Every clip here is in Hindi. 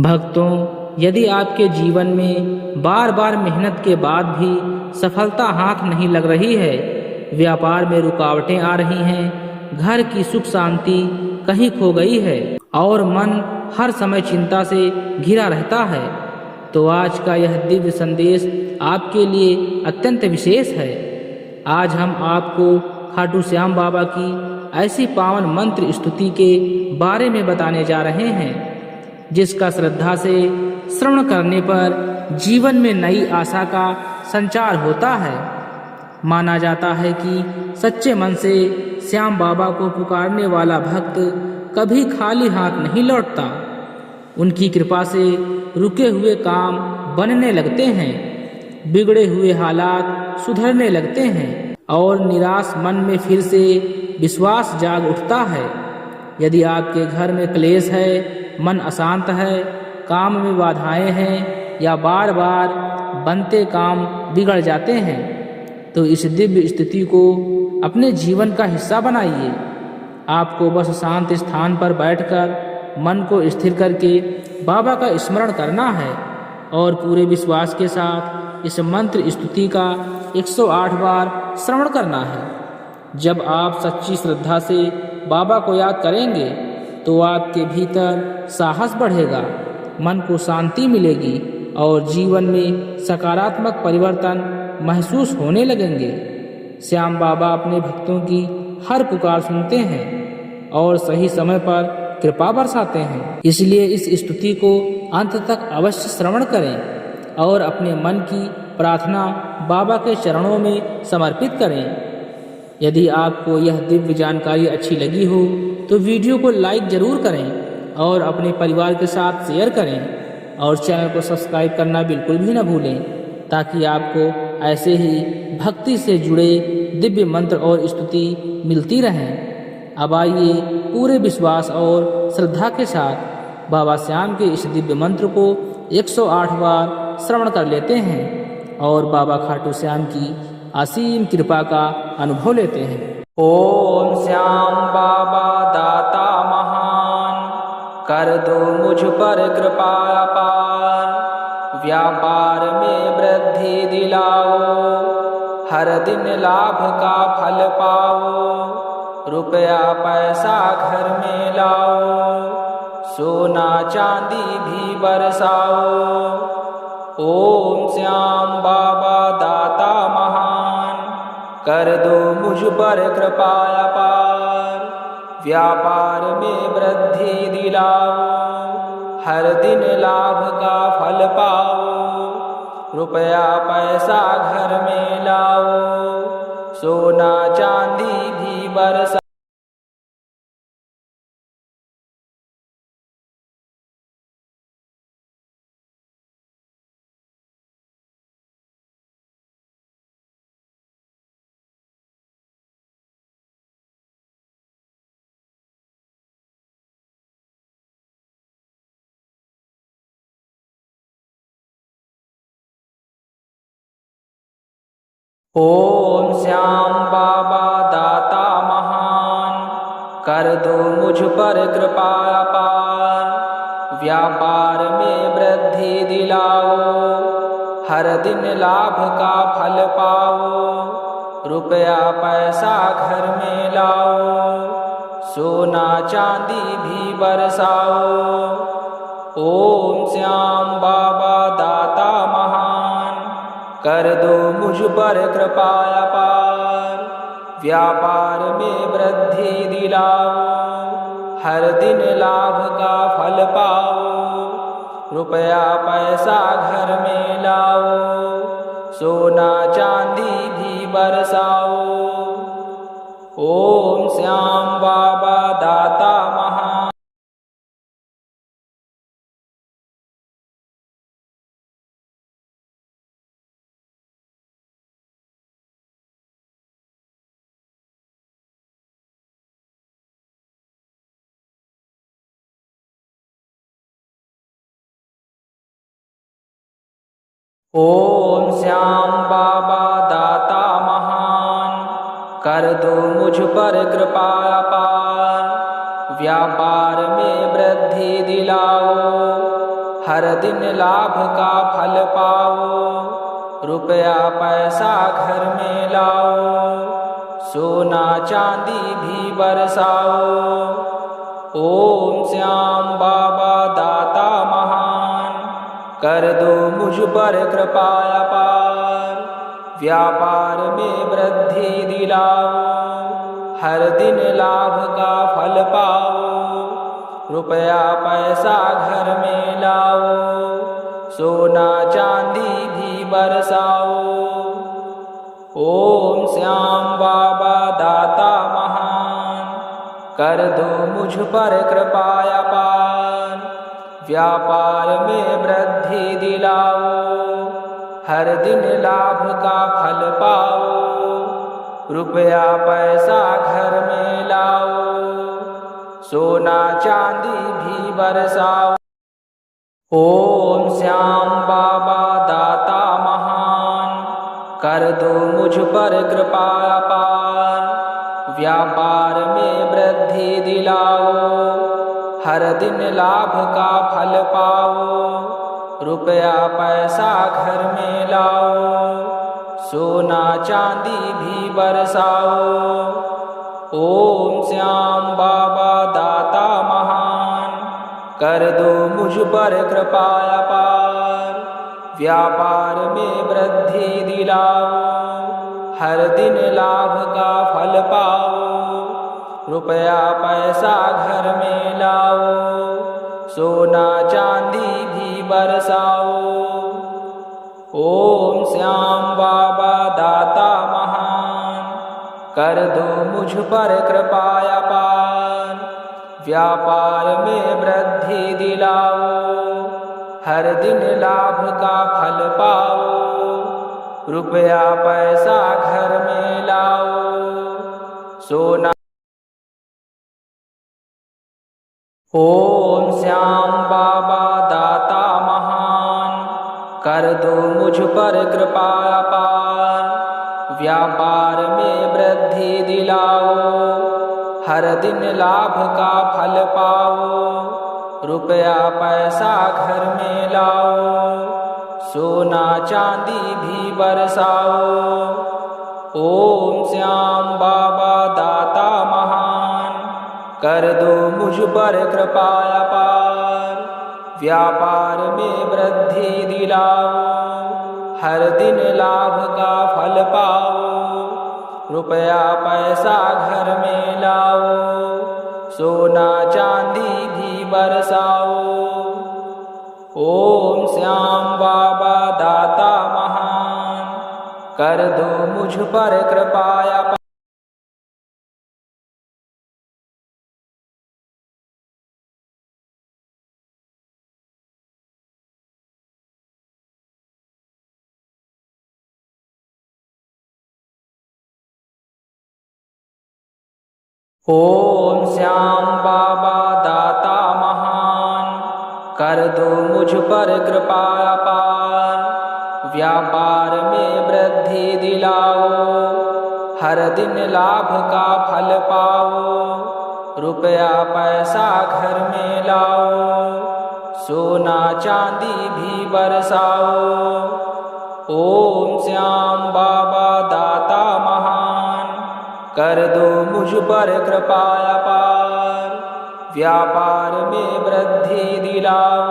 भक्तों, यदि आपके जीवन में बार बार मेहनत के बाद भी सफलता हाथ नहीं लग रही है, व्यापार में रुकावटें आ रही हैं, घर की सुख शांति कहीं खो गई है और मन हर समय चिंता से घिरा रहता है, तो आज का यह दिव्य संदेश आपके लिए अत्यंत विशेष है। आज हम आपको खाटू श्याम बाबा की ऐसी पावन मंत्र स्तुति के बारे में बताने जा रहे हैं, जिसका श्रद्धा से श्रवण करने पर जीवन में नई आशा का संचार होता है। माना जाता है कि सच्चे मन से श्याम बाबा को पुकारने वाला भक्त कभी खाली हाथ नहीं लौटता। उनकी कृपा से रुके हुए काम बनने लगते हैं, बिगड़े हुए हालात सुधरने लगते हैं और निराश मन में फिर से विश्वास जाग उठता है। यदि आपके घर में क्लेश है, मन अशांत है, काम में बाधाएं हैं या बार बार बनते काम बिगड़ जाते हैं, तो इस दिव्य स्थिति को अपने जीवन का हिस्सा बनाइए। आपको बस शांत स्थान पर बैठकर मन को स्थिर करके बाबा का स्मरण करना है और पूरे विश्वास के साथ इस मंत्र स्तुति का 108 बार श्रवण करना है। जब आप सच्ची श्रद्धा से बाबा को याद करेंगे तो आपके भीतर साहस बढ़ेगा, मन को शांति मिलेगी और जीवन में सकारात्मक परिवर्तन महसूस होने लगेंगे। श्याम बाबा अपने भक्तों की हर पुकार सुनते हैं और सही समय पर कृपा बरसाते हैं। इसलिए इस स्तुति को अंत तक अवश्य श्रवण करें और अपने मन की प्रार्थना बाबा के चरणों में समर्पित करें। यदि आपको यह दिव्य जानकारी अच्छी लगी हो तो वीडियो को लाइक जरूर करें और अपने परिवार के साथ शेयर करें और चैनल को सब्सक्राइब करना बिल्कुल भी न भूलें, ताकि आपको ऐसे ही भक्ति से जुड़े दिव्य मंत्र और स्तुति मिलती रहें। अब आइए पूरे विश्वास और श्रद्धा के साथ बाबा श्याम के इस दिव्य मंत्र को 108 बार श्रवण कर लेते हैं और बाबा खाटू श्याम की असीम कृपा का अनुभव लेते हैं। ओम श्याम बाबा दाता महान, कर दो मुझ पर कृपा अपार, व्यापार में वृद्धि दिलाओ, हर दिन लाभ का फल पाओ, रुपया पैसा घर में लाओ, सोना चांदी भी बरसाओ। ओम श्याम बाबा दाता महान, कर दो मुझ पर कृपा अपार, व्यापार में वृद्धि दिलाओ, हर दिन लाभ का फल पाओ, रुपया पैसा घर में लाओ, सोना चांदी भी बरसाओ। ओम श्याम बाबा दाता महान, कर दो मुझ पर कृपा अपार, व्यापार में वृद्धि दिलाओ, हर दिन लाभ का फल पाओ, रुपया पैसा घर में लाओ, सोना चांदी भी बरसाओ। ओम श्याम बाबा दाता महान, कर दो मुझ पर कृपा अपार, व्यापार में वृद्धि दिलाओ, हर दिन लाभ का फल पाओ, रुपया पैसा घर में लाओ, सोना चांदी भी बरसाओ। ओम श्याम बाबा दाता महान। ओम श्याम बाबा दाता महान, कर दो मुझ पर कृपा अपार, व्यापार में वृद्धि दिलाओ, हर दिन लाभ का फल पाओ। रुपया पैसा घर में लाओ, सोना चांदी भी बरसाओ। ओम श्याम बाबा दाता महान, कर दो मुझ पर कृपा अपार। व्यापार में वृद्धि दिलाओ, हर दिन लाभ का फल पाओ। रुपया पैसा घर में लाओ, सोना चांदी भी बरसाओ। ओम श्याम बाबा दाता महान, कर दो मुझ पर कृपा अपार। व्यापार में वृद्धि दिलाओ, हर दिन लाभ का फल पाओ। रुपया पैसा घर में लाओ, सोना चांदी भी बरसाओ। ओम श्याम बाबा दाता महान, कर दो मुझ पर कृपा अपार। व्यापार में वृद्धि दिलाओ, हर दिन लाभ का फल पाओ। रुपया पैसा घर में लाओ, सोना चांदी भी बरसाओ। ओम श्याम बाबा दाता महान, कर दो मुझ पर कृपा अपार। व्यापार में वृद्धि दिलाओ, हर दिन लाभ का फल पाओ। रुपया पैसा घर में लाओ, सोना चांदी भी बरसाओ। ओम श्याम बाबा दाता महान, कर दो मुझ पर कृपा अपार। व्यापार में वृद्धि दिलाओ, हर दिन लाभ का फल पाओ। रुपया पैसा घर में लाओ, सोना। ओम श्याम बाबा दाता महान, कर दो मुझ पर कृपा अपार। व्यापार में वृद्धि दिलाओ, हर दिन लाभ का फल पाओ। रुपया पैसा घर में लाओ, सोना चांदी भी बरसाओ। ओम श्याम बाबा दाता महान, कर दो मुझ पर कृपा अपार। व्यापार में वृद्धि दिलाओ, हर दिन लाभ का फल पाओ। रुपया पैसा घर में लाओ, सोना चांदी भी बरसाओ। ओम श्याम बाबा दाता महान, कर दो मुझ पर कृपा अपार। ओम श्याम बाबा दाता महान, कर दो मुझ पर कृपा अपार। व्यापार में वृद्धि दिलाओ, हर दिन लाभ का फल पाओ। रुपया पैसा घर में लाओ, सोना चांदी भी बरसाओ। ओम श्याम बाबा दाता महान, कर दो मुझ पर कृपा अपार। व्यापार में वृद्धि दिलाओ,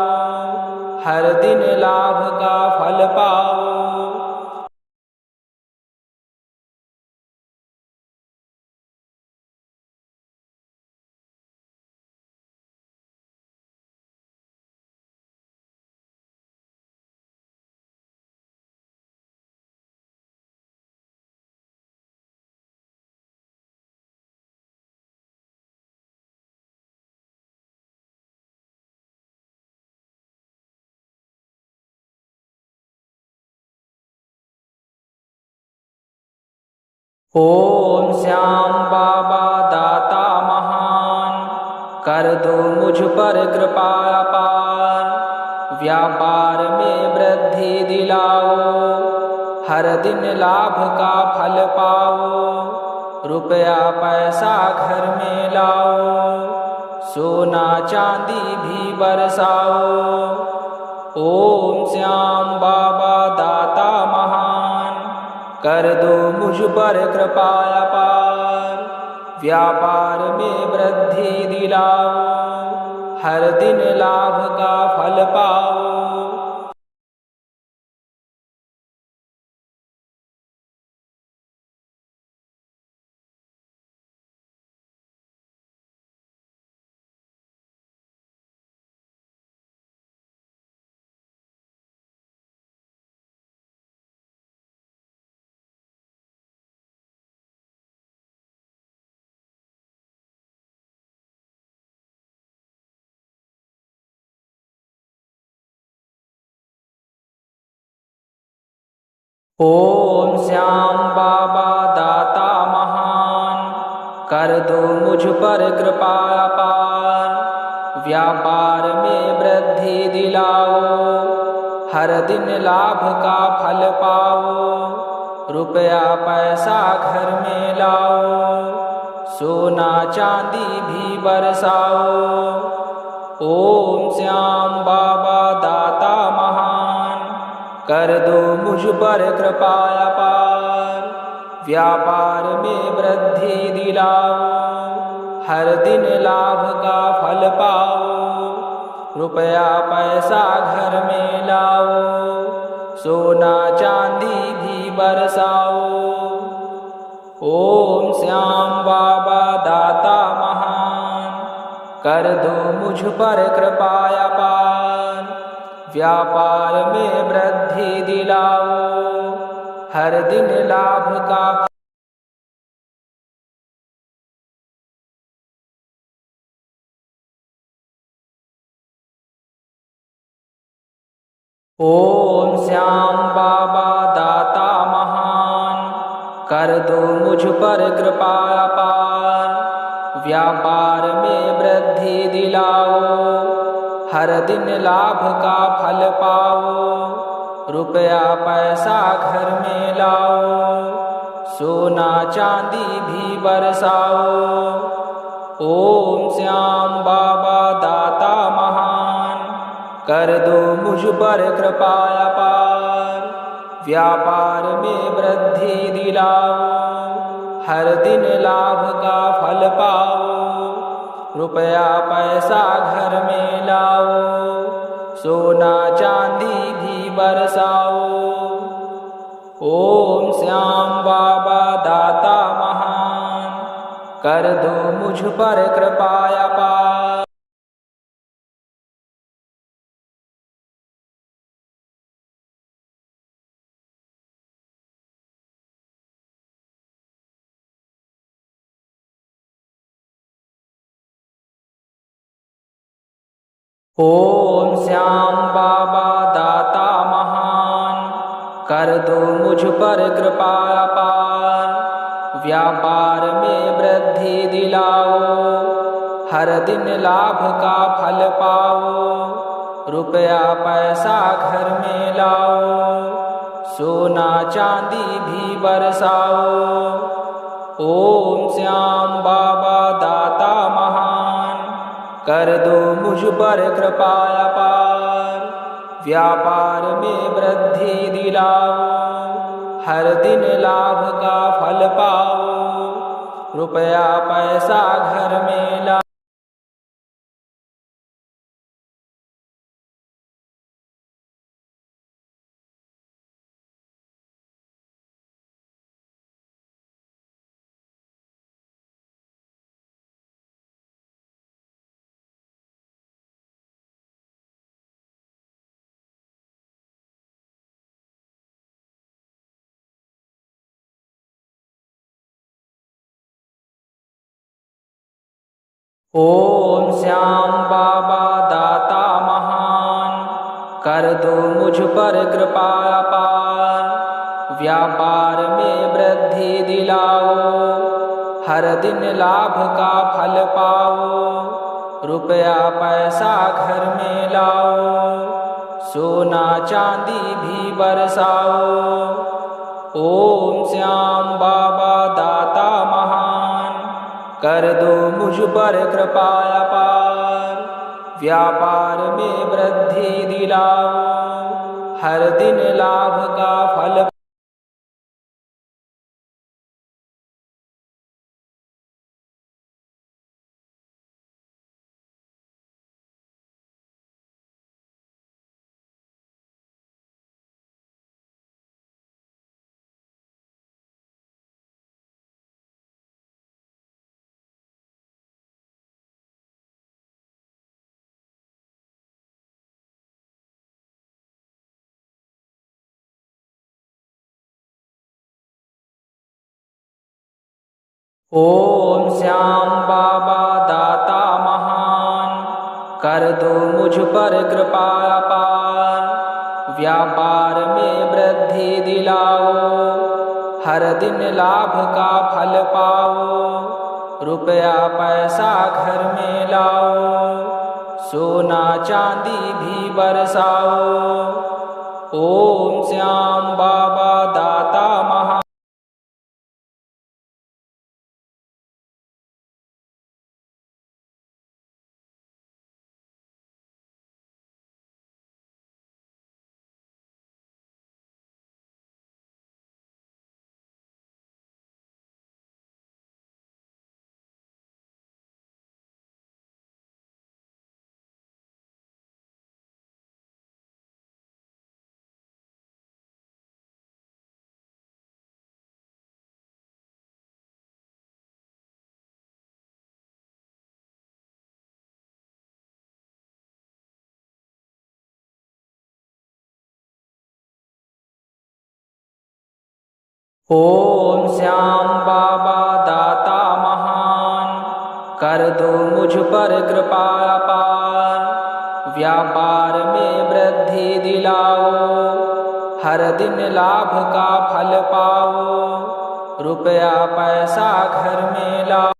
हर दिन लाभ का फल पाओ। ओम श्याम बाबा दाता महान, कर दो मुझ पर कृपा अपार। व्यापार में वृद्धि दिलाओ, हर दिन लाभ का फल पाओ। रुपया पैसा घर में लाओ, सोना चांदी भी बरसाओ। ओम श्याम बाबा दाता महान, कर दो मुझ पर कृपा अपार, व्यापार में वृद्धि दिलाओ, हर दिन लाभ का फल पाओ। ओम श्याम बाबा दाता महान, कर दो मुझ पर कृपा अपार, व्यापार में वृद्धि दिलाओ, हर दिन लाभ का फल पाओ, रुपया पैसा घर में लाओ, सोना चांदी भी बरसाओ। ओम श्याम बाबा दाता महान, कर दो मुझ पर कृपा अपार, व्यापार में वृद्धि दिलाओ, हर दिन लाभ का फल पाओ, रुपया पैसा घर में लाओ, सोना चांदी भी बरसाओ। ओम श्याम बाबा दाता महान, कर दो मुझ पर कृपा अपार, व्यापार में वृद्धि दिलाओ, हर दिन लाभ का। ओम श्याम बाबा दाता महान, कर दो मुझ पर कृपा अपार, व्यापार में वृद्धि दिलाओ, हर दिन लाभ का फल पाओ, रुपया पैसा घर में लाओ, सोना चांदी भी बरसाओ। ओम श्याम बाबा दाता महान, कर दो मुझ पर कृपा अपार, व्यापार में वृद्धि दिलाओ, हर दिन लाभ का फल पाओ, रुपया पैसा घर में लाओ, सोना चांदी भी बरसाओ। ओम श्याम बाबा दाता महान, कर दो मुझ पर कृपा अपार। ओम श्याम बाबा दाता महान, कर दो मुझ पर कृपा अपार, व्यापार में वृद्धि दिलाओ, हर दिन लाभ का फल पाओ, रुपया पैसा घर में लाओ, सोना चांदी भी बरसाओ। ओम श्याम बाबा दाता महान, कर दो मुझ पर कृपा अपार, व्यापार में वृद्धि दिलाओ, हर दिन लाभ का फल पाओ, रुपया पैसा घर में लाओ। ओम श्याम बाबा दाता महान, कर दो मुझ पर कृपा अपार, व्यापार में वृद्धि दिलाओ, हर दिन लाभ का फल पाओ, रुपया पैसा घर में लाओ, सोना चांदी भी बरसाओ। ओम श्याम बाबा दाता महान, कर दो मुझ पर कृपा अपार, व्यापार में वृद्धि दिलाओ, हर दिन लाभ का फल। ओम श्याम बाबा दाता महान, कर दो मुझ पर कृपा अपार। व्यापार में वृद्धि दिलाओ, हर दिन लाभ का फल पाओ। रुपया पैसा घर में लाओ, सोना चांदी भी बरसाओ। ओम श्याम बाबा दाता महान। ओम श्याम बाबा दाता महान, कर दो मुझ पर कृपा अपार। व्यापार में वृद्धि दिलाओ, हर दिन लाभ का फल पाओ। रुपया पैसा घर में लाओ।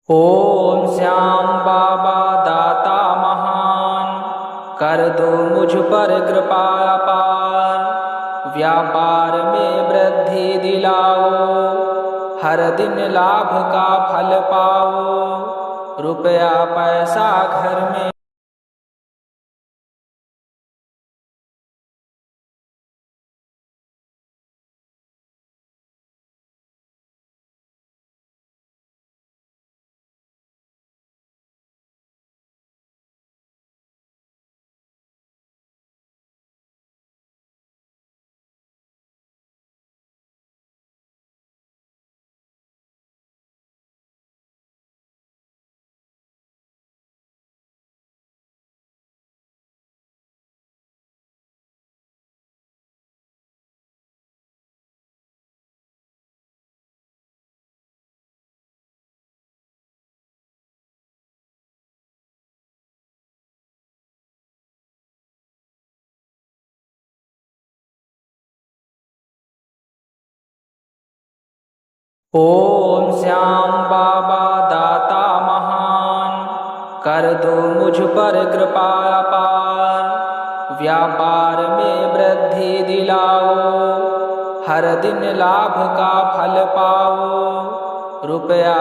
ओम श्याम बाबा दाता महान, कर दो मुझ पर कृपा अपार। व्यापार में वृद्धि दिलाओ, हर दिन लाभ का फल पाओ। रुपया पैसा घर में। ओम श्याम बाबा दाता महान, कर दो मुझ पर कृपा अपार। व्यापार में वृद्धि दिलाओ, हर दिन लाभ का फल पाओ। रुपया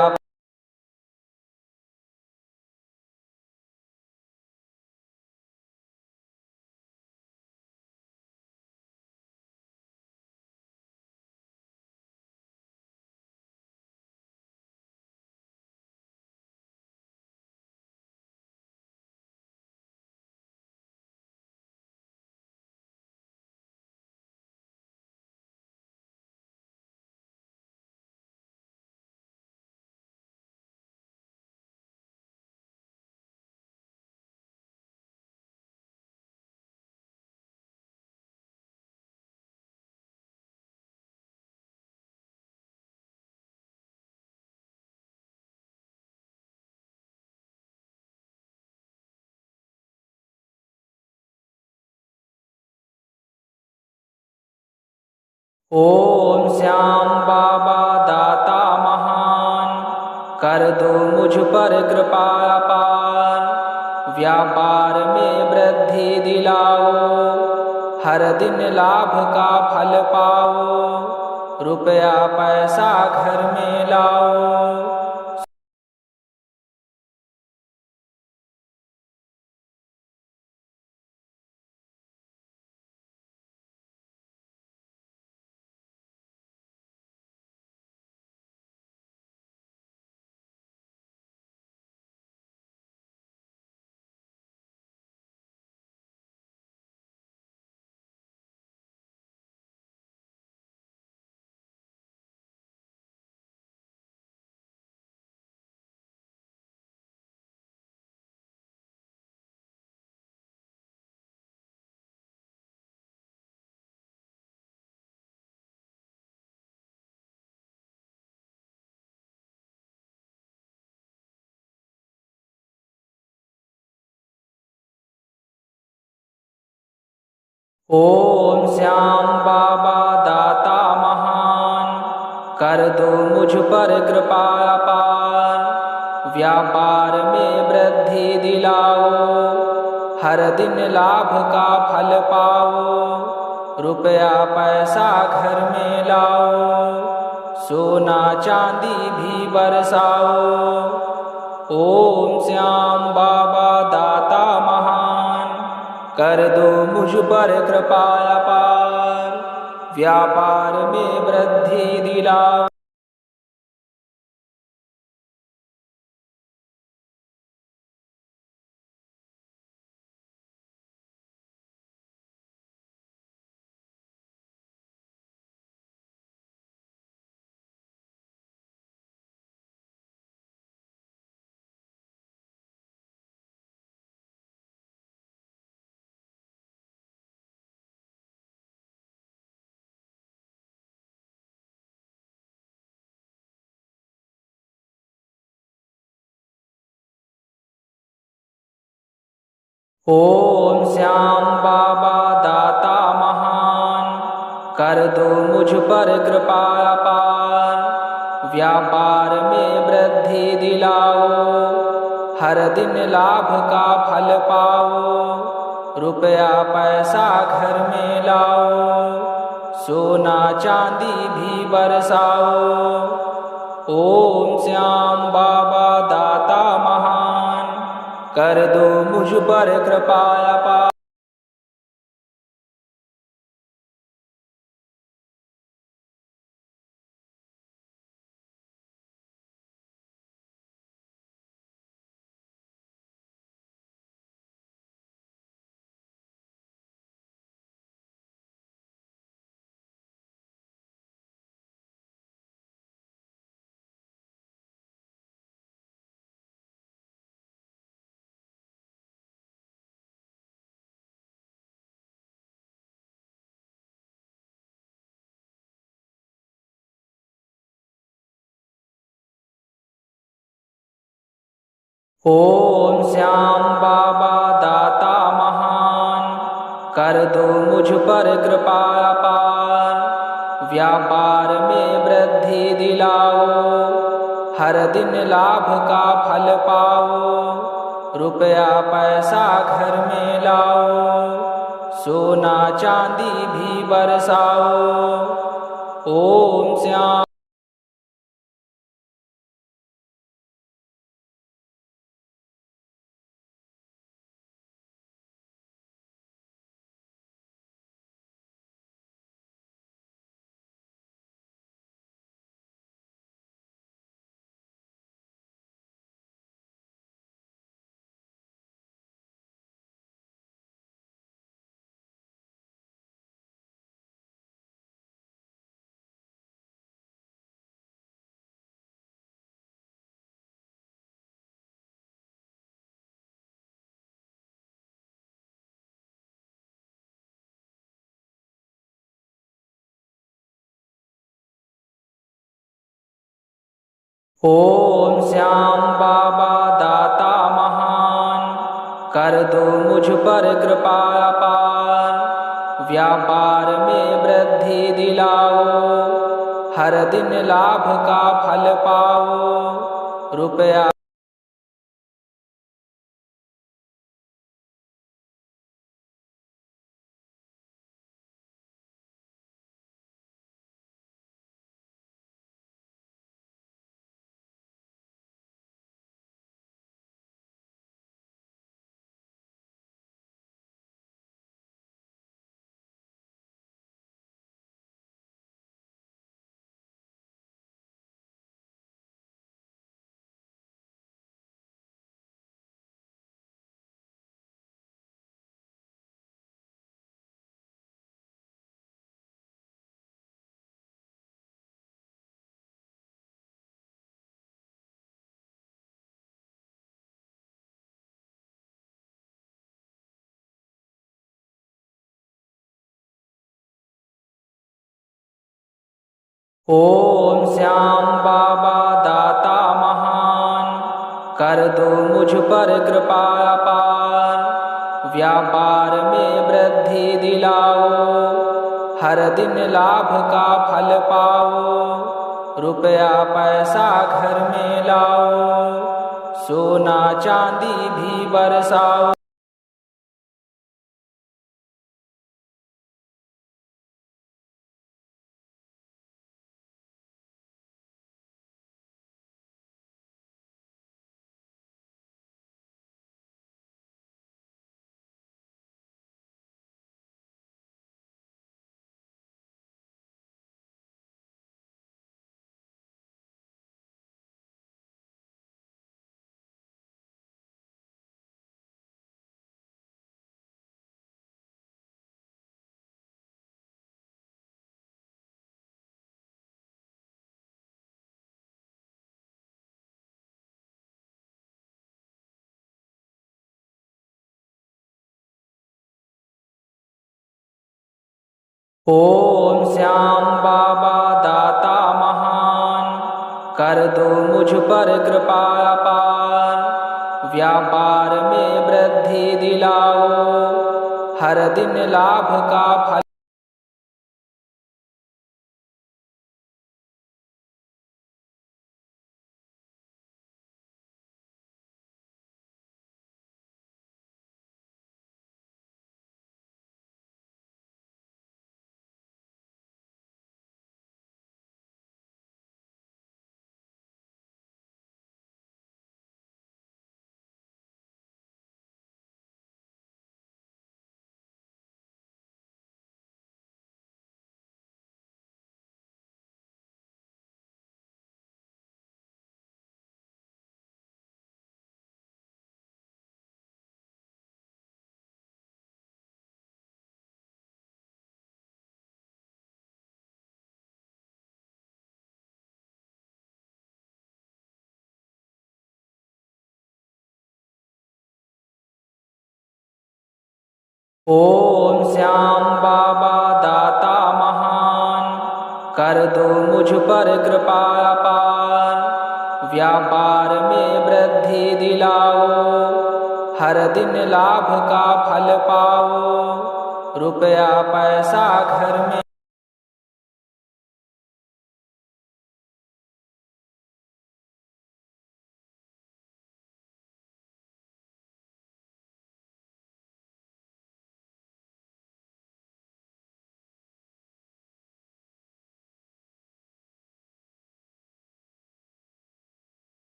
ओम श्याम बाबा दाता महान, कर दो मुझ पर कृपा अपार। व्यापार में वृद्धि दिलाओ, हर दिन लाभ का फल पाओ। रुपया पैसा घर में लाओ। ओम श्याम बाबा दाता महान, कर दो मुझ पर कृपा अपार। व्यापार में वृद्धि दिलाओ, हर दिन लाभ का फल पाओ। रुपया पैसा घर में लाओ, सोना चांदी भी बरसाओ। ओम श्याम बाबा दाता महान, कर दो मुझ पर कृपा अपार। व्यापार में वृद्धि दिलाओ। ओम श्याम बाबा दाता महान, कर दो मुझ पर कृपा अपार। व्यापार में वृद्धि दिलाओ, हर दिन लाभ का फल पाओ। रुपया पैसा घर में लाओ, सोना चांदी भी बरसाओ। ओम श्याम बाबा दाता महान, कर दो मुझ पर कृपा अपार। ओम श्याम बाबा दाता महान, कर दो मुझ पर कृपा अपार। व्यापार में वृद्धि दिलाओ, हर दिन लाभ का फल पाओ। रुपया पैसा घर में लाओ, सोना चांदी भी बरसाओ। ओम श्याम ओम श्याम बाबा दाता महान, कर दो मुझ पर कृपा अपार। व्यापार में वृद्धि दिलाओ, हर दिन लाभ का फल पाओ। रुपया ओम श्याम बाबा दाता महान, कर दो मुझ पर कृपा अपार। व्यापार में वृद्धि दिलाओ, हर दिन लाभ का फल पाओ। रुपया पैसा घर में लाओ, सोना चांदी भी बरसाओ। ओम श्याम बाबा दाता महान, कर दो मुझ पर कृपा अपार। व्यापार में वृद्धि दिलाओ, हर दिन लाभ का फल। ओम श्याम बाबा दाता महान, कर दो मुझ पर कृपा अपार। व्यापार में वृद्धि दिलाओ, हर दिन लाभ का फल पाओ। रुपया पैसा घर में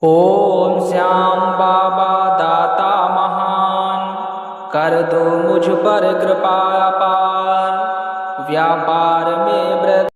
ओम श्याम बाबा दाता महान, कर दो मुझ पर कृपा अपार। व्यापार में वृद्धि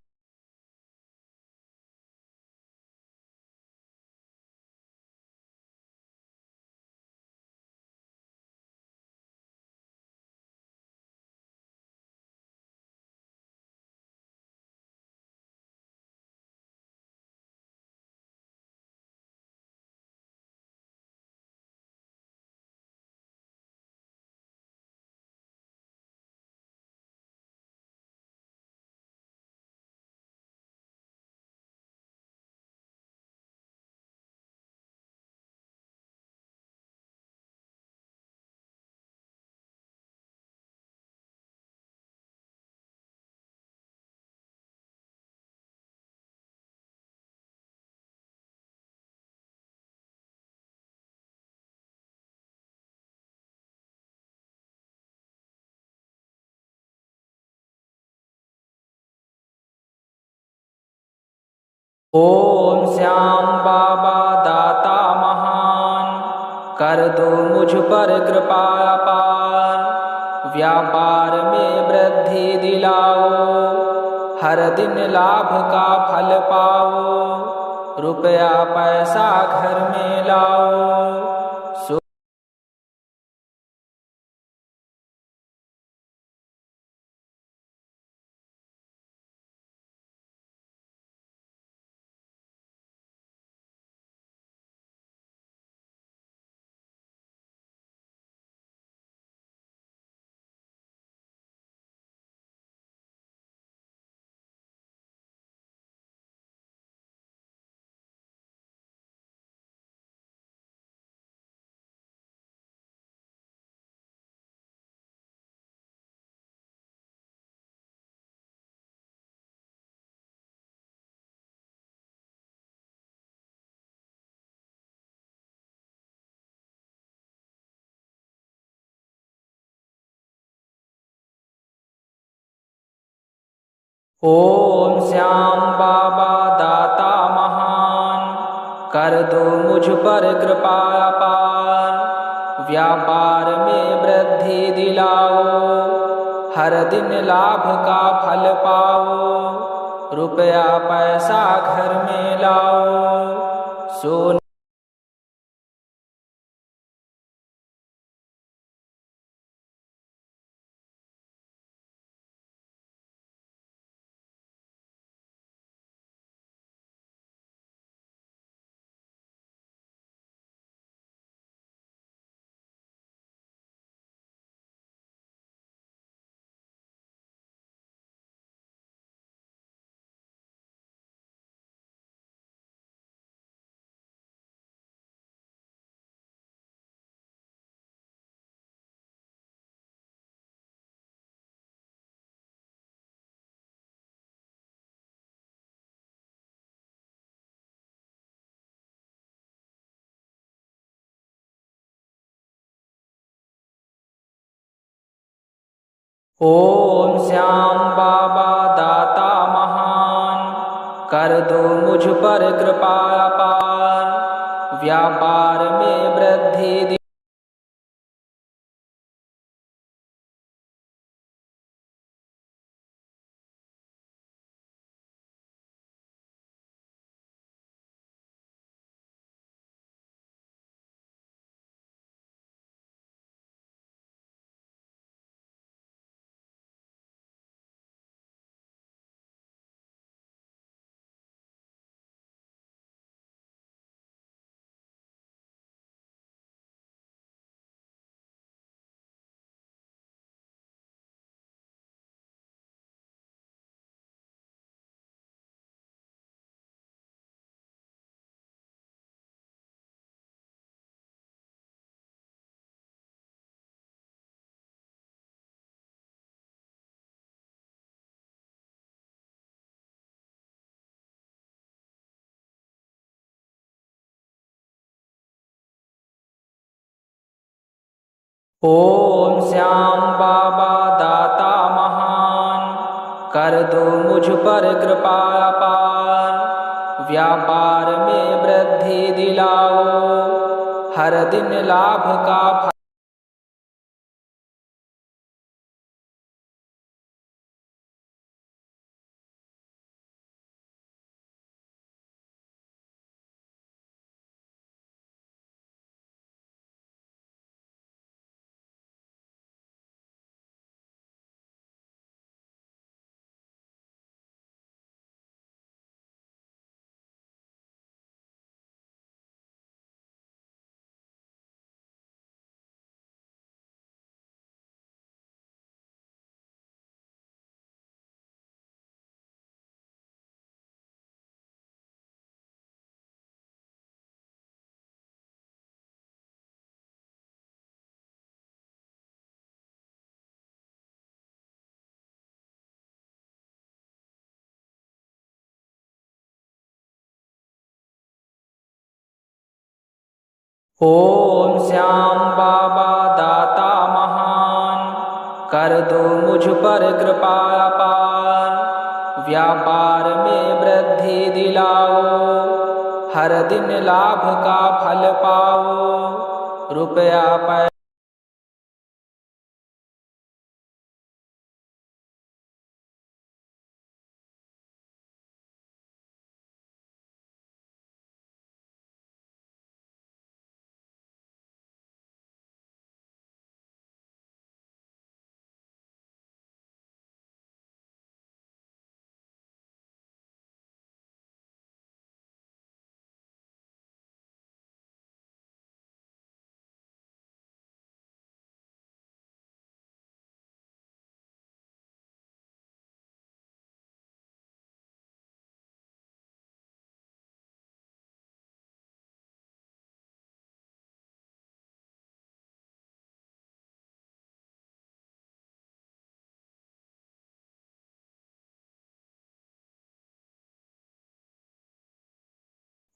ओम श्याम बाबा दाता महान, कर दो मुझ पर कृपा अपार। व्यापार में वृद्धि दिलाओ, हर दिन लाभ का फल पाओ। रुपया पैसा घर में लाओ। ओम श्याम बाबा दाता महान, कर दो मुझ पर कृपा अपार। व्यापार में वृद्धि दिलाओ, हर दिन लाभ का फल पाओ। रुपया पैसा घर में लाओ। सोने ओम श्याम बाबा दाता महान, कर दो मुझ पर कृपा अपार। व्यापार में वृद्धि ओम श्याम बाबा दाता महान, कर दो मुझ पर कृपा अपार। व्यापार में वृद्धि दिलाओ, हर दिन लाभ का फल ओम श्याम बाबा दाता महान, कर दो मुझ पर कृपा अपार। व्यापार में वृद्धि दिलाओ, हर दिन लाभ का फल पाओ। रुपया पैसा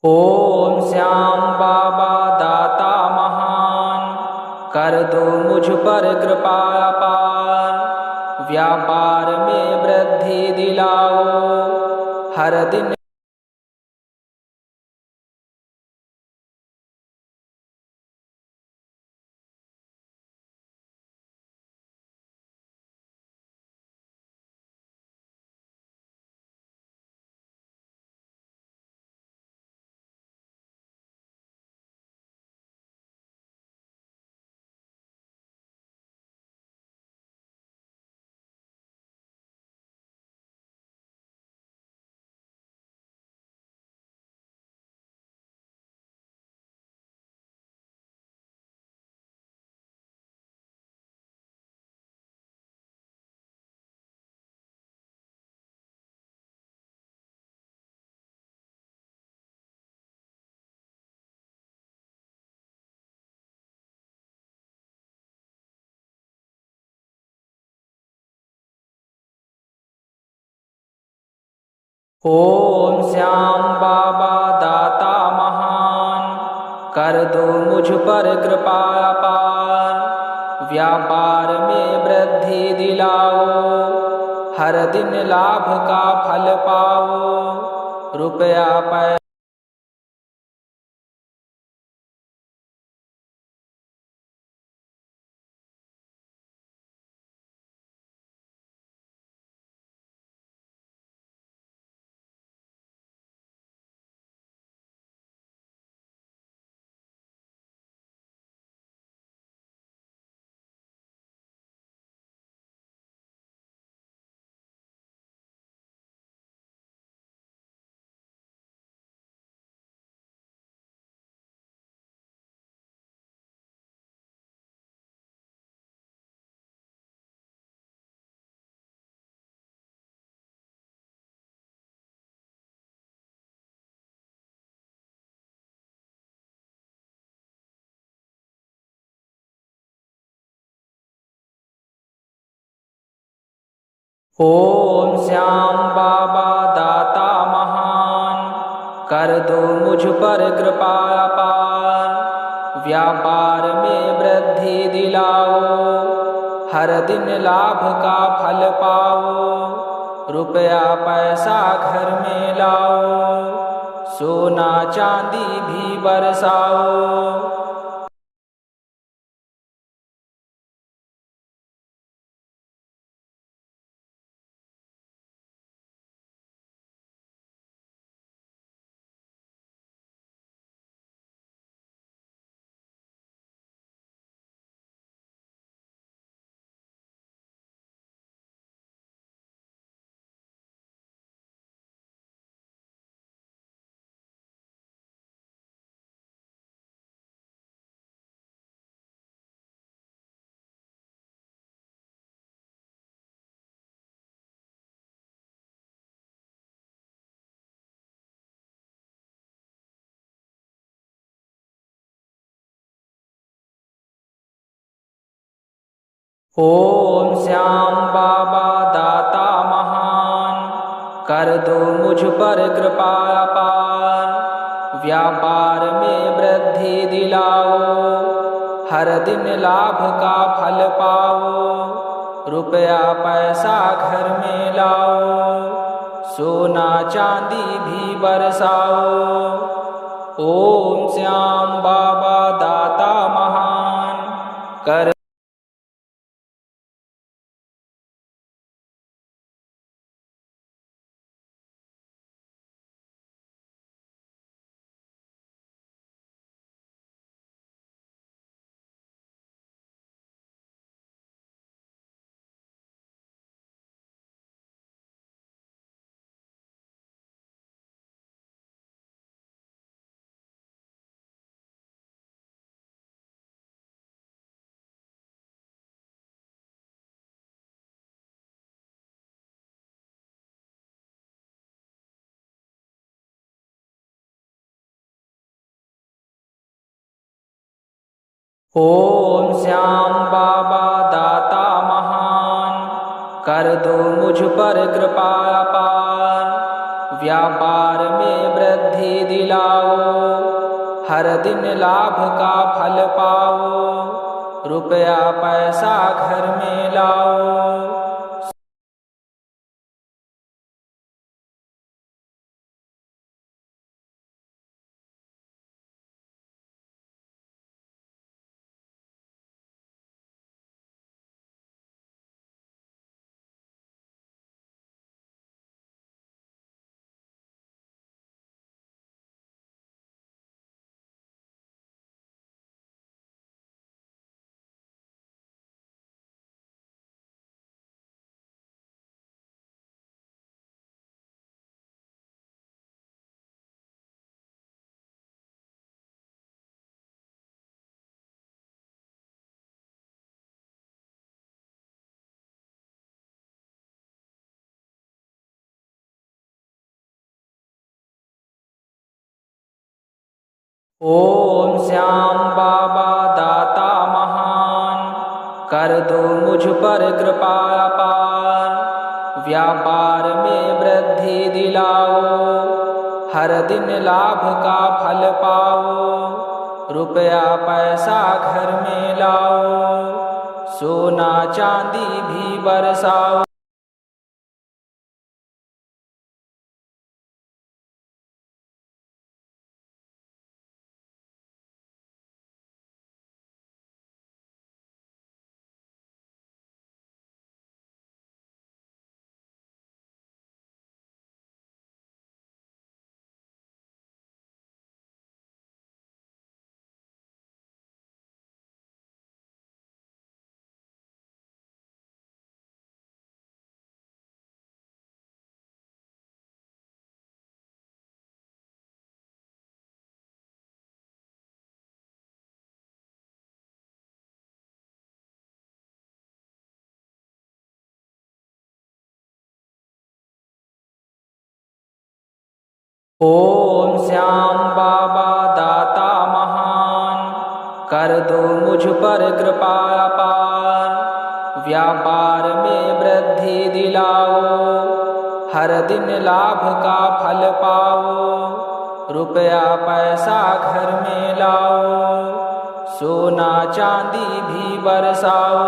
ओम श्याम बाबा दाता महान, कर दो मुझ पर कृपा अपार। व्यापार में वृद्धि दिलाओ, हर दिन ओम श्याम बाबा दाता महान, कर दो मुझ पर कृपा अपार। व्यापार में वृद्धि दिलाओ, हर दिन लाभ का फल पाओ। रुपया पैसा ओम श्याम बाबा दाता महान, कर दो मुझ पर कृपा अपार। व्यापार में वृद्धि दिलाओ, हर दिन लाभ का फल पाओ। रुपया पैसा घर में लाओ, सोना चांदी भी बरसाओ। ओम श्याम बाबा दाता महान, कर दो मुझ पर कृपा अपार। व्यापार में वृद्धि दिलाओ, हर दिन लाभ का फल पाओ। रुपया पैसा घर में लाओ, सोना चांदी भी बरसाओ। ओम श्याम बाबा दाता महान कर ओम श्याम बाबा दाता महान कर दो मुझ पर कृपा अपार। व्यापार में वृद्धि दिलाओ, हर दिन लाभ का फल पाओ। रुपया पैसा घर में लाओ। ओम श्याम बाबा दाता महान कर दो मुझ पर कृपा अपार। व्यापार में वृद्धि दिलाओ, हर दिन लाभ का फल पाओ। रुपया पैसा घर में लाओ, सोना चांदी भी बरसाओ। ओम श्याम बाबा दाता महान कर दो मुझ पर कृपा अपार। व्यापार में वृद्धि दिलाओ, हर दिन लाभ का फल पाओ। रुपया पैसा घर में लाओ, सोना चांदी भी बरसाओ।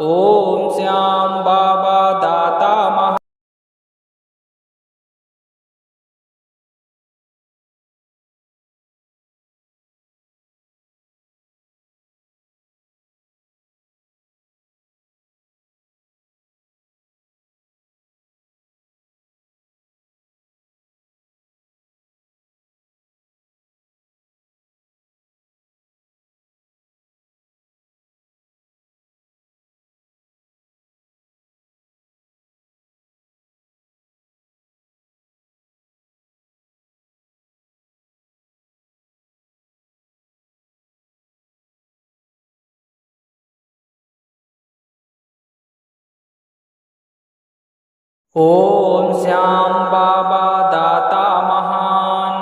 ओम श्याम बाबा दाता महान। ओम श्याम बाबा दाता महान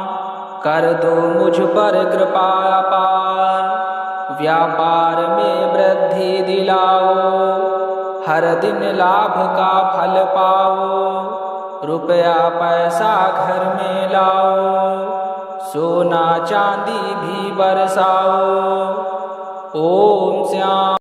कर दो मुझ पर कृपा अपार। व्यापार में वृद्धि दिलाओ, हर दिन लाभ का फल पाओ। रुपया पैसा घर में लाओ, सोना चांदी भी बरसाओ। ओम श्याम।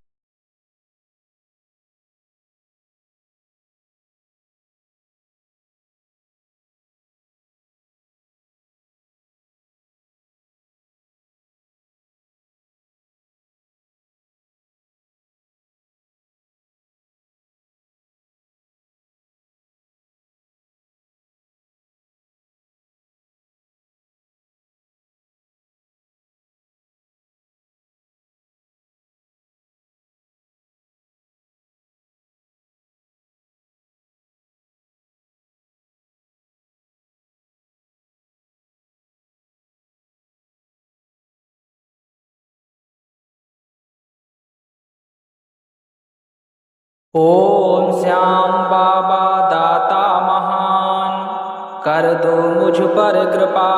ओम श्याम बाबा दाता महान, कर दो मुझ पर कृपा।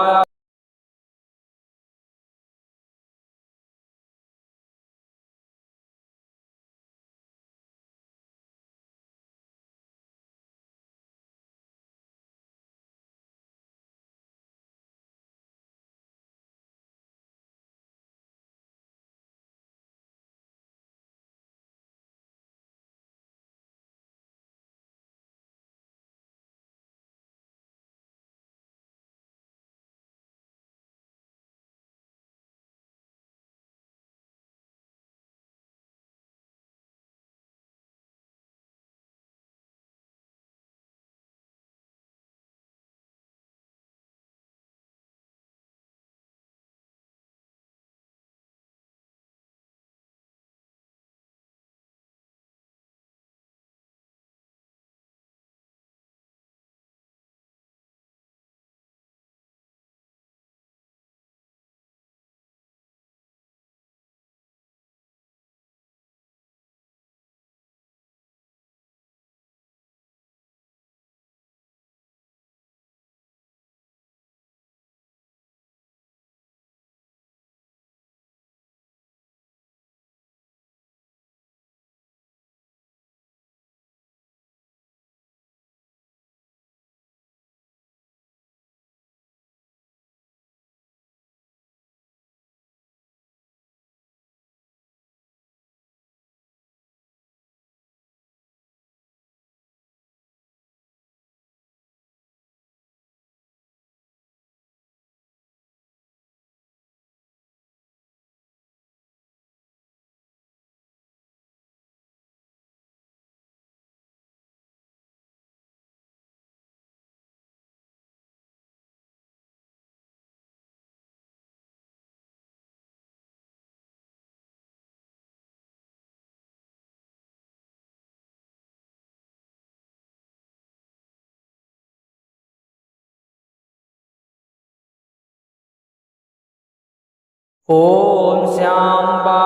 ओम श्याम बाबा।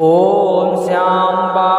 ओम श्याम बाबा।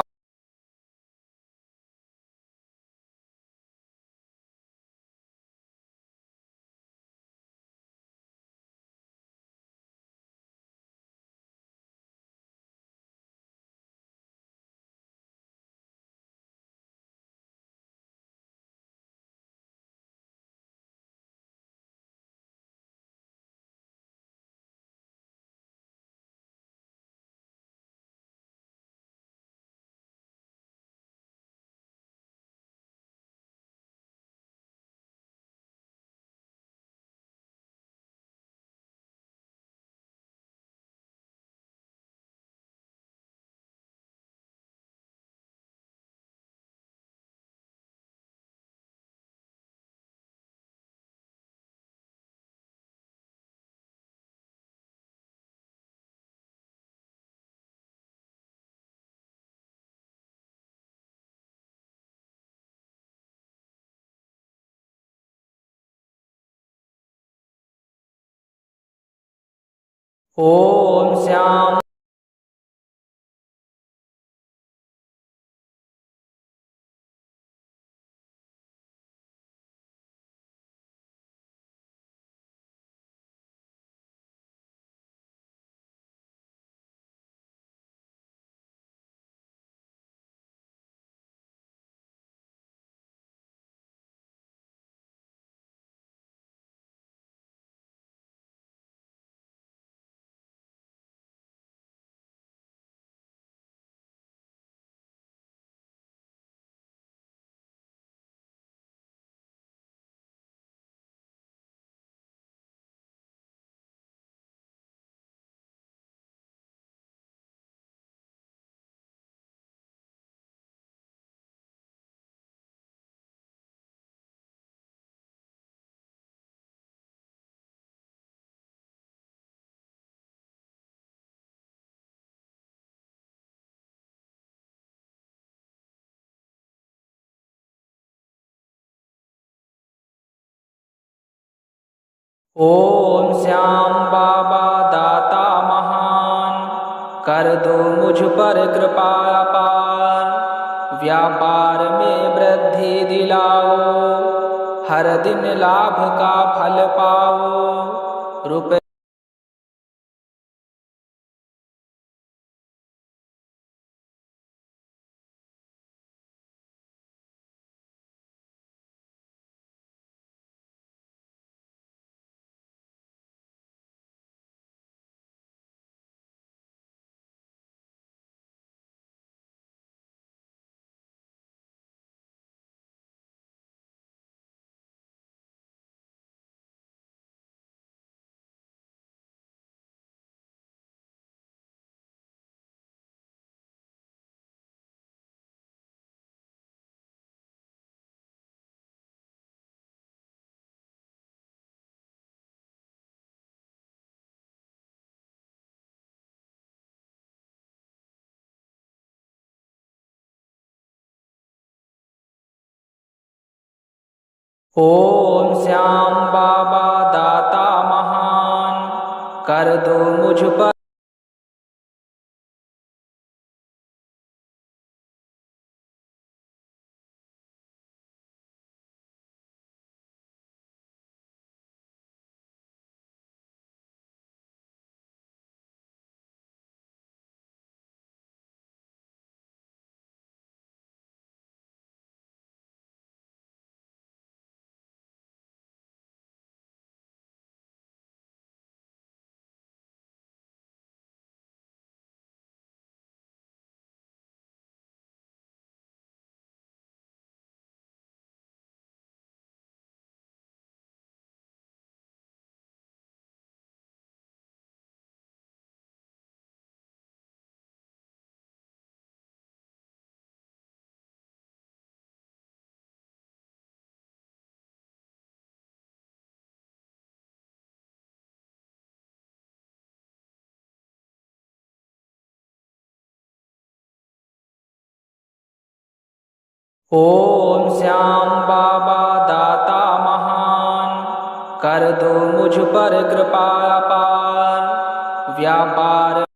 ओम श्याम। ओम श्याम बाबा दाता महान, कर दो मुझ पर कृपा अपार। व्यापार में वृद्धि दिलाओ, हर दिन लाभ का फल पाओ। रुपए ओम श्याम बाबा दाता महान, कर दो मुझ पर ओम श्याम बाबा दाता महान, कर दो मुझ पर कृपा अपार। व्यापार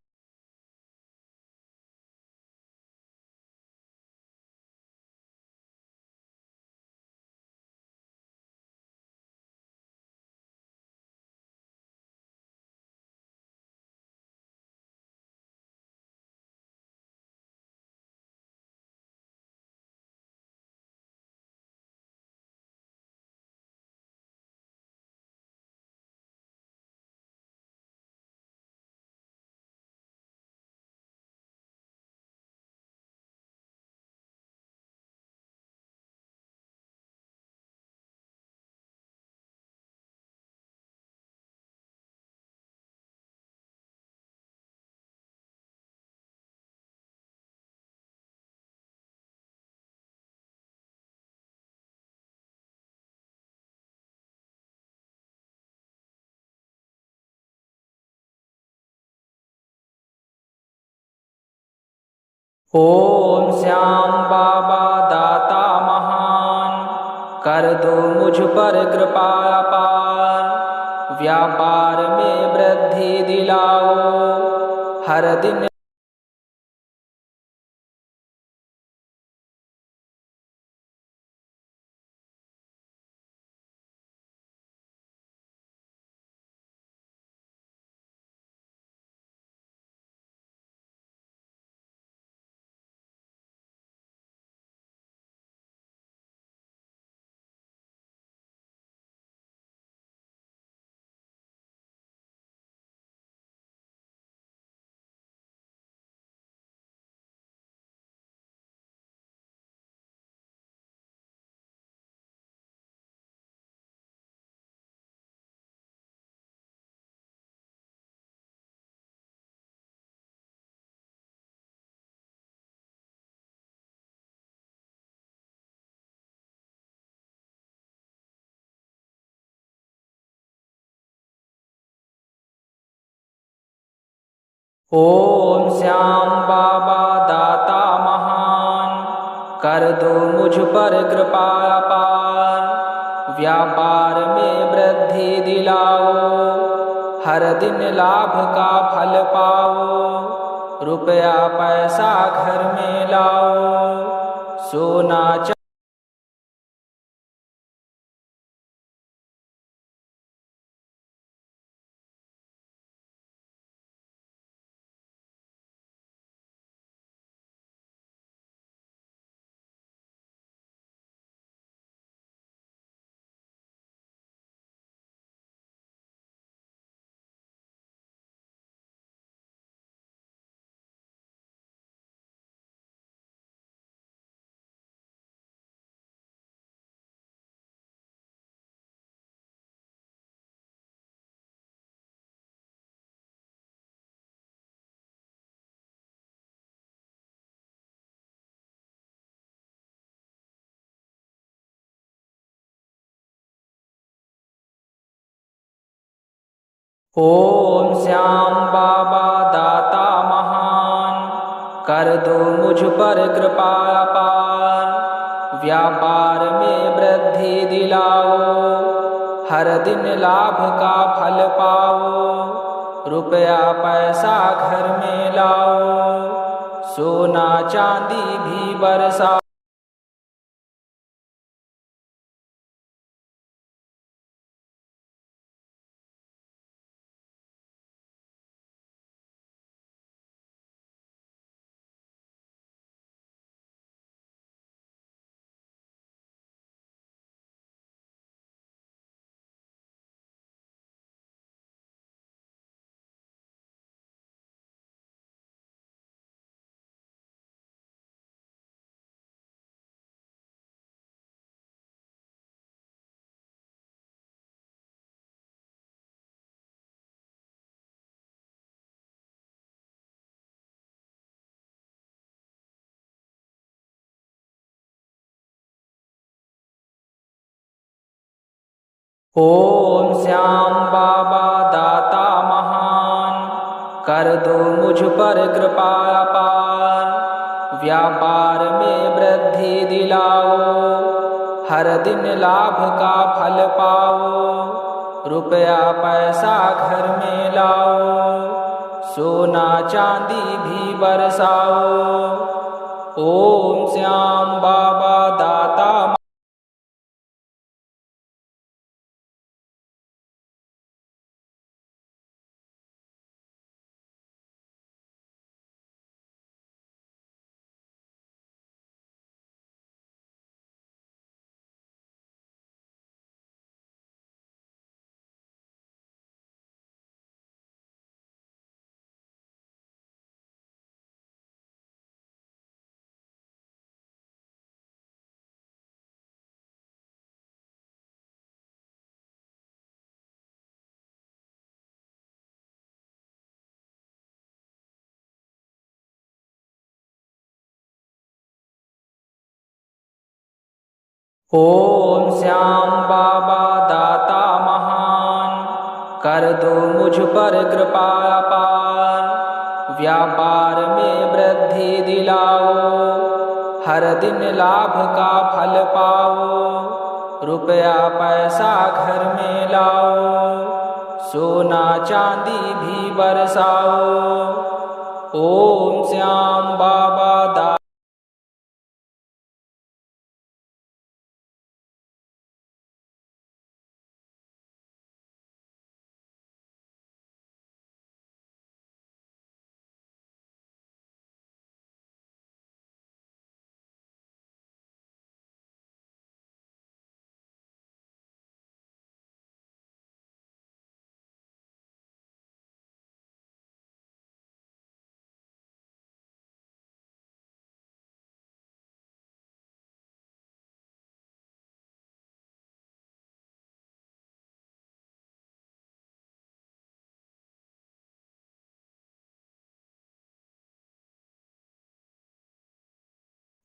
ओम श्याम बाबा दाता महान, कर दो मुझ पर कृपा अपार। व्यापार में वृद्धि दिलाओ, हर दिन ओम श्याम बाबा दाता महान, कर दो मुझ पर कृपा अपार। व्यापार में वृद्धि दिलाओ, हर दिन लाभ का फल पाओ, रुपया पैसा घर में लाओ, सोना ओम श्याम बाबा दाता महान, कर दो मुझ पर कृपा अपार, व्यापार में वृद्धि दिलाओ, हर दिन लाभ का फल पाओ, रुपया पैसा घर में लाओ, सोना चांदी भी बरसाओ। ओम श्याम बाबा दाता महान, कर दो मुझ पर कृपा अपार, व्यापार में वृद्धि दिलाओ, हर दिन लाभ का फल पाओ, रुपया पैसा घर में लाओ, सोना चांदी भी बरसाओ। ओम श्याम बाबा दाता। ओम श्याम बाबा दाता महान, कर दो मुझ पर कृपा अपार, व्यापार में वृद्धि दिलाओ, हर दिन लाभ का फल पाओ, रुपया पैसा घर में लाओ, सोना चांदी भी बरसाओ। ओम श्याम बाबा दाता।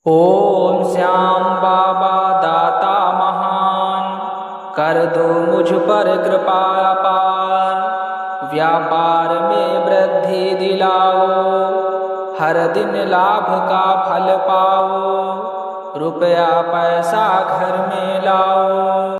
ओम श्याम बाबा दाता महान, कर दो मुझ पर कृपा अपार, व्यापार में वृद्धि दिलाओ, हर दिन लाभ का फल पाओ, रुपया पैसा घर में लाओ।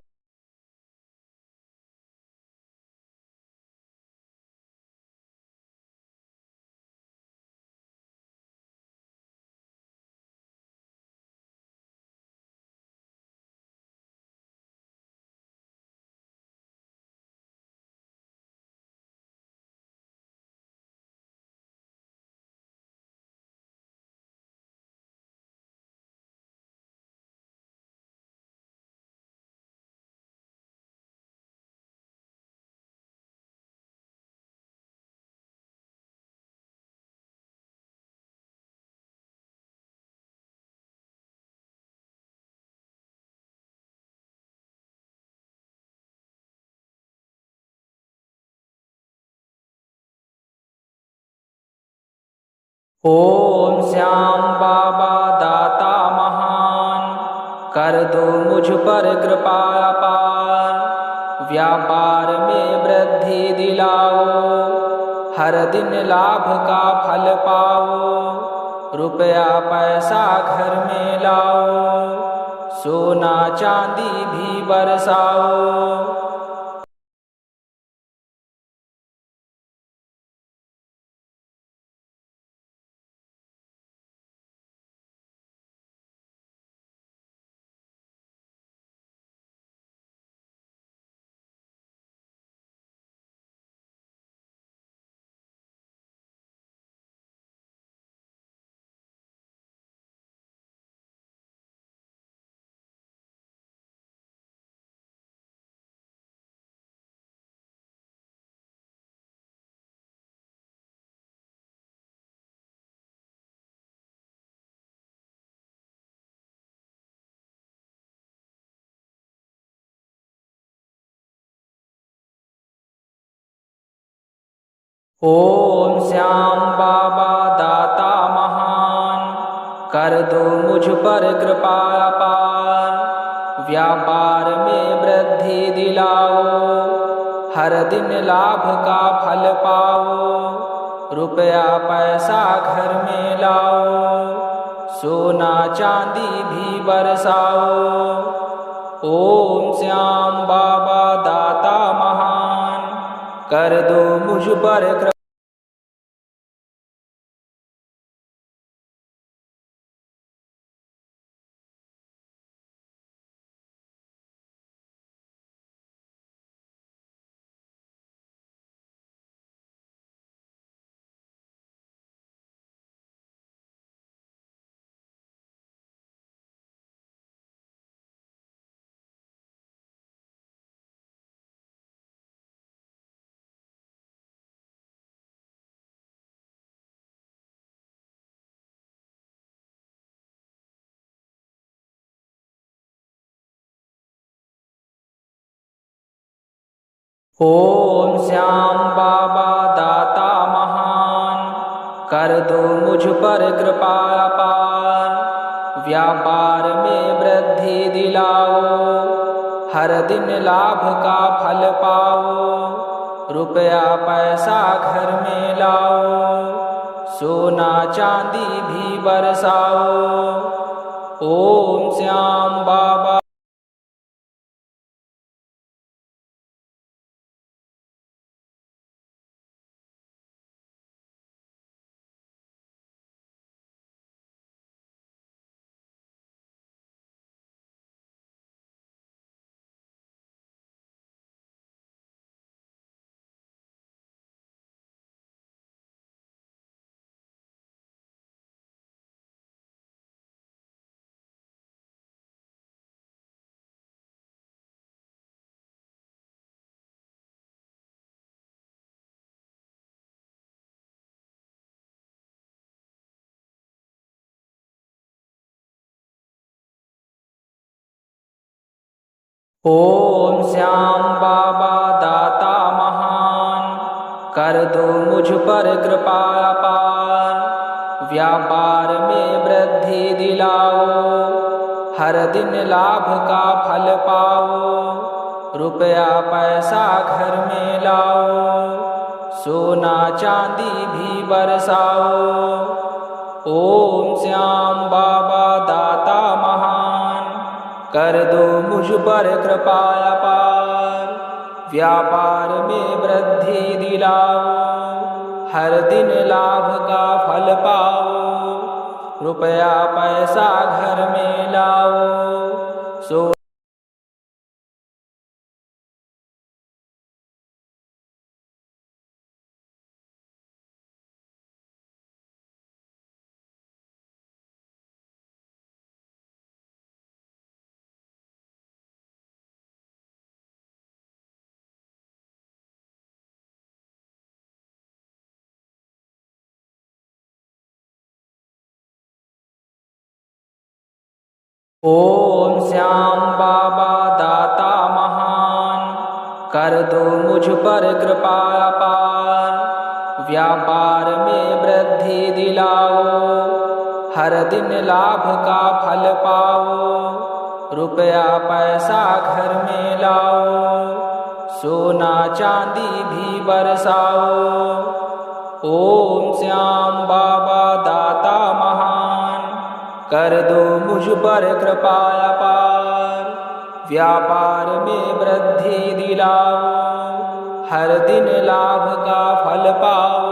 ओम श्याम बाबा दाता महान, कर दो मुझ पर कृपा अपार। व्यापार में वृद्धि दिलाओ, हर दिन लाभ का फल पाओ। रुपया पैसा घर में लाओ, सोना चांदी भी बरसाओ। ओम श्याम बाबा दाता महान, कर दो मुझ पर कृपा अपार। व्यापार में वृद्धि दिलाओ, हर दिन लाभ का फल पाओ। रुपया पैसा घर में लाओ, सोना चांदी भी बरसाओ। ओम श्याम बाबा दाता महान, कर दो मुझ पर कृपा। ओम श्याम बाबा दाता महान, कर दो मुझ पर कृपा अपार। व्यापार में वृद्धि दिलाओ, हर दिन लाभ का फल पाओ। रुपया पैसा घर में लाओ, सोना चांदी भी बरसाओ। ओम श्याम बाबा। ओम श्याम बाबा दाता महान, कर दो मुझ पर कृपा अपार। व्यापार में वृद्धि दिलाओ, हर दिन लाभ का फल पाओ। रुपया पैसा घर में लाओ, सोना चांदी भी बरसाओ। ओम श्याम बाबा दाता महान, कर दो मुझ पर कृपा अपार। व्यापार में वृद्धि दिलाओ, हर दिन लाभ का फल पाओ। रुपया पैसा घर में लाओ, सो ओम श्याम बाबा दाता महान, कर दो मुझ पर कृपा अपार। व्यापार में वृद्धि दिलाओ, हर दिन लाभ का फल पाओ, रुपया पैसा घर में लाओ, सोना चांदी भी बरसाओ। ओम श्याम बाबा दाता महान, कर दो मुझ पर कृपा अपार, व्यापार में वृद्धि दिलाओ, हर दिन लाभ का फल पाओ।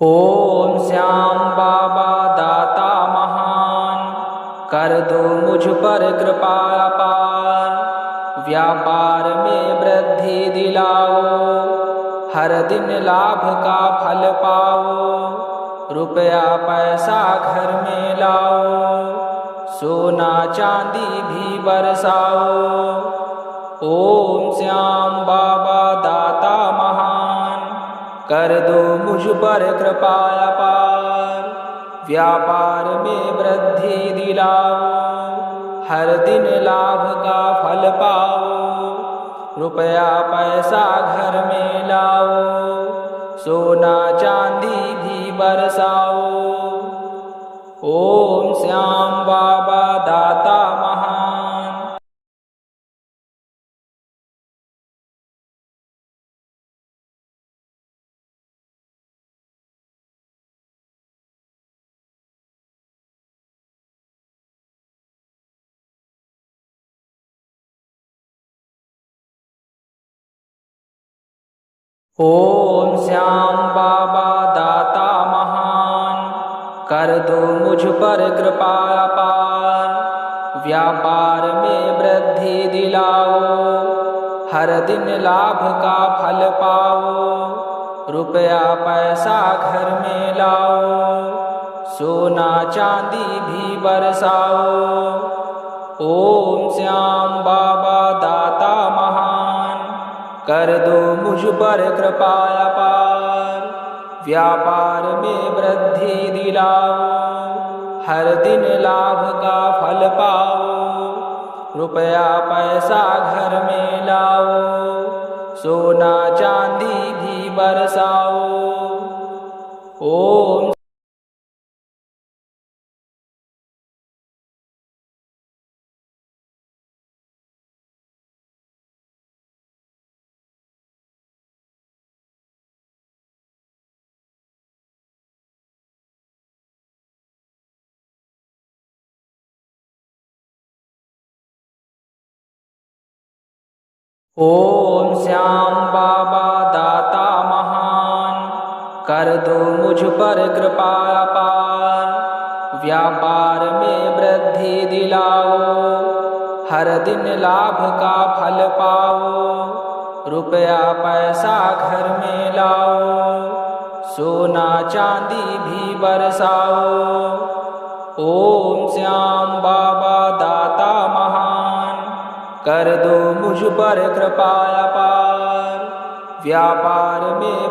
ओम श्याम बाबा दाता महान, कर दो मुझ पर कृपा अपार, व्यापार में वृद्धि दिलाओ, हर दिन लाभ का फल पाओ, रुपया पैसा घर में लाओ, सोना चांदी भी बरसाओ। ओम श्याम बाबा दाता महान, कर दो मुझ पर कृपा अपार, व्यापार में वृद्धि दिलाओ, हर दिन लाभ का फल पाओ, रुपया पैसा घर में लाओ, सोना चांदी भी बरसाओ। ओम श्याम बाबा दाता महान। ओम श्याम बाबा दाता महान, कर दो मुझ पर कृपा अपार, व्यापार में वृद्धि दिलाओ, हर दिन लाभ का फल पाओ, रुपया पैसा घर में लाओ, सोना चांदी भी बरसाओ। ओम श्याम बाबा दाता महान, कर दो मुझ पर कृपा अपार, व्यापार में वृद्धि दिलाओ, हर दिन लाभ का फल पाओ, रुपया पैसा घर में लाओ, सोना चांदी भी बरसाओ। ओम ओम श्याम बाबा दाता महान, कर दो मुझ पर कृपा अपार, व्यापार में वृद्धि दिलाओ, हर दिन लाभ का फल पाओ, रुपया पैसा घर में लाओ, सोना चांदी भी बरसाओ। ओम श्याम बाबा दाता महान, कर दो मुझ पर कृपा अपार, व्यापार में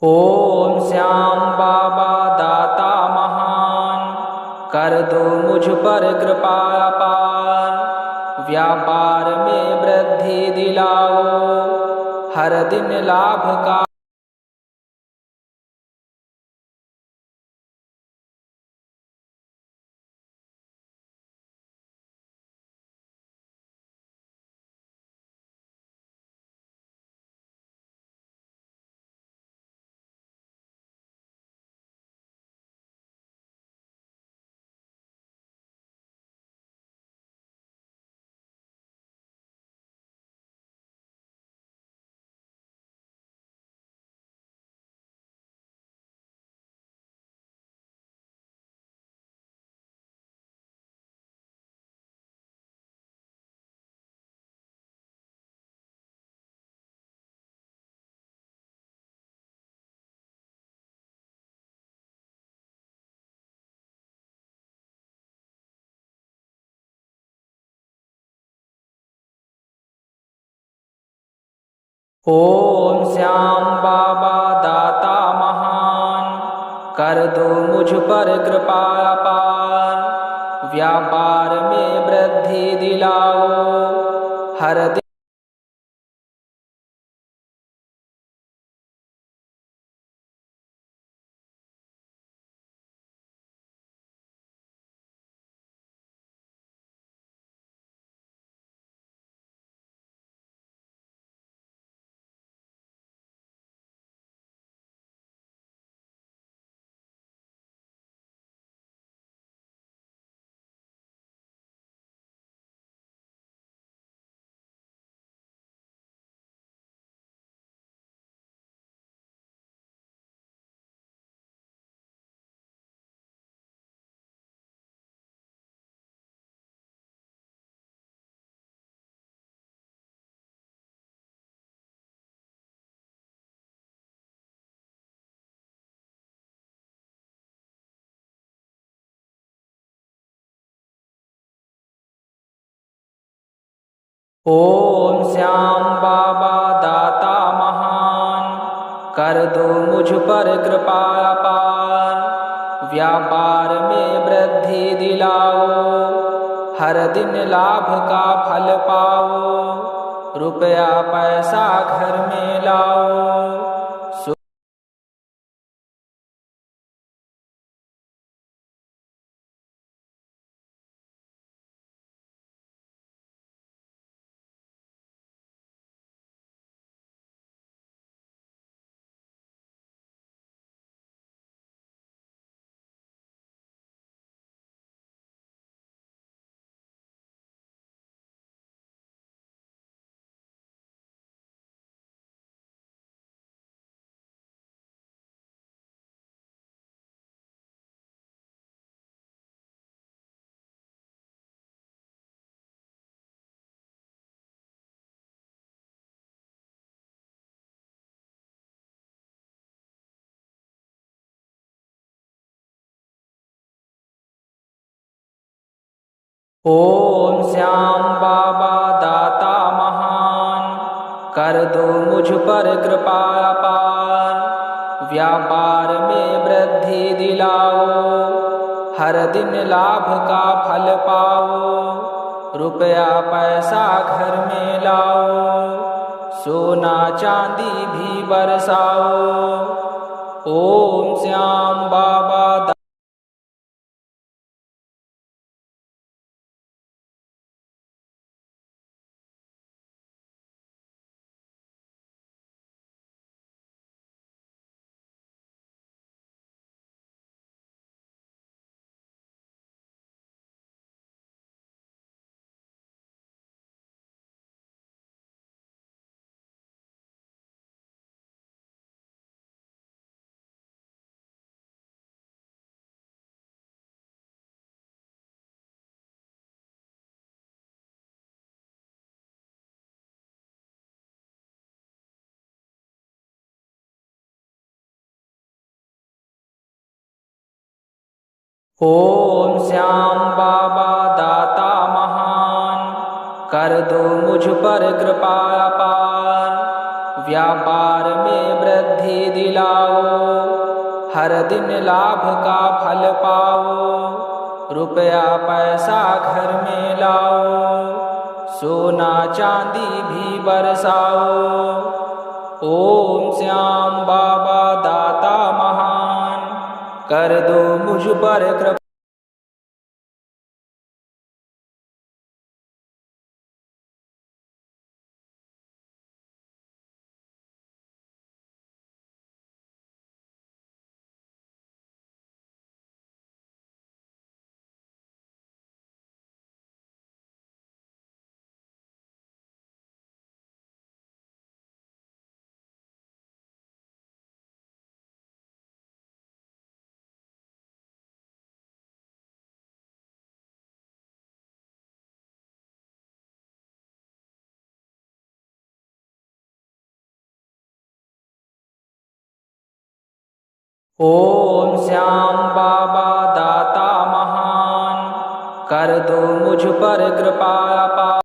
ओम श्याम बाबा दाता महान, कर दो मुझ पर कृपा अपार, व्यापार में वृद्धि दिलाओ, हर दिन लाभ का ओम श्याम बाबा दाता महान, कर दो मुझ पर कृपा अपार, व्यापार में वृद्धि दिलाओ हर दिन। ओम श्याम बाबा दाता महान, कर दो मुझ पर कृपा अपार, व्यापार में वृद्धि दिलाओ हर दिन लाभ का फल पाओ, रुपया पैसा घर में लाओ। ओम श्याम बाबा दाता महान, कर दो मुझ पर कृपा अपार, व्यापार में वृद्धि दिलाओ हर दिन लाभ का फल पाओ, रुपया पैसा घर में लाओ, सोना चांदी भी बरसाओ। ओम श्याम बाबा ओम श्याम बाबा दाता महान, कर दो मुझ पर कृपा अपार, व्यापार में वृद्धि दिलाओ हर दिन लाभ का फल पाओ, रुपया पैसा घर में लाओ, सोना चांदी भी बरसाओ। ओम श्याम बाबा दाता महान, कर दो मुझ पर कृपा। ओम श्याम बाबा दाता महान, कर दो मुझ पर कृपा अपार।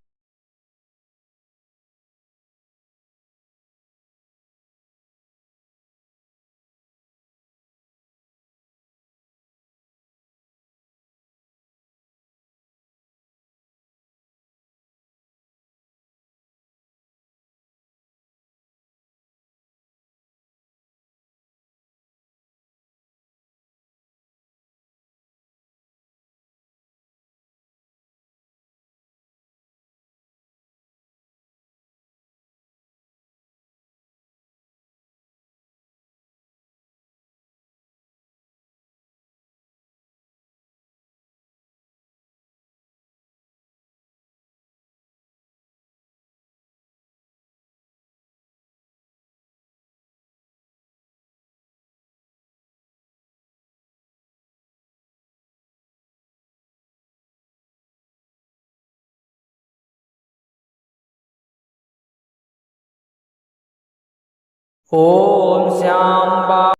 ओम श्याम बाबा।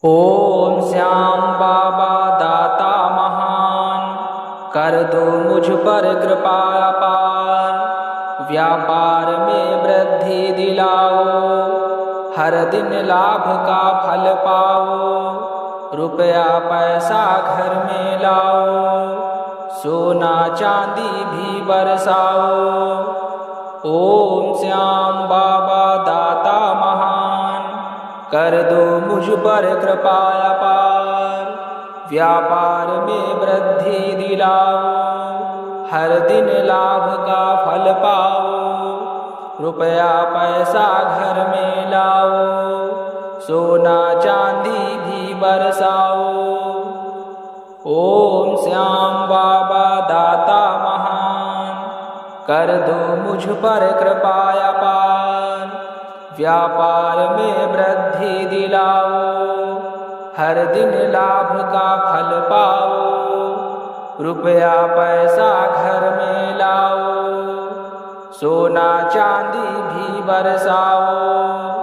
ओम श्याम बाबा दाता महान, कर दो मुझ पर कृपा अपार। व्यापार में वृद्धि दिलाओ, हर दिन लाभ का फल पाओ। रुपया पैसा घर में लाओ, सोना चांदी भी बरसाओ। ओम श्याम बाबा दाता महान, कर दो मुझ पर कृपा अपार। व्यापार में वृद्धि दिलाओ, हर दिन लाभ का फल पाओ। रुपया पैसा घर में लाओ, सोना चांदी भी बरसाओ। ओम श्याम बाबा दाता महान, कर दो मुझ पर कृपा अपार। व्यापार में वृद्धि दिलाओ, हर दिन लाभ का फल पाओ। रुपया पैसा घर में लाओ, सोना चांदी भी बरसाओ।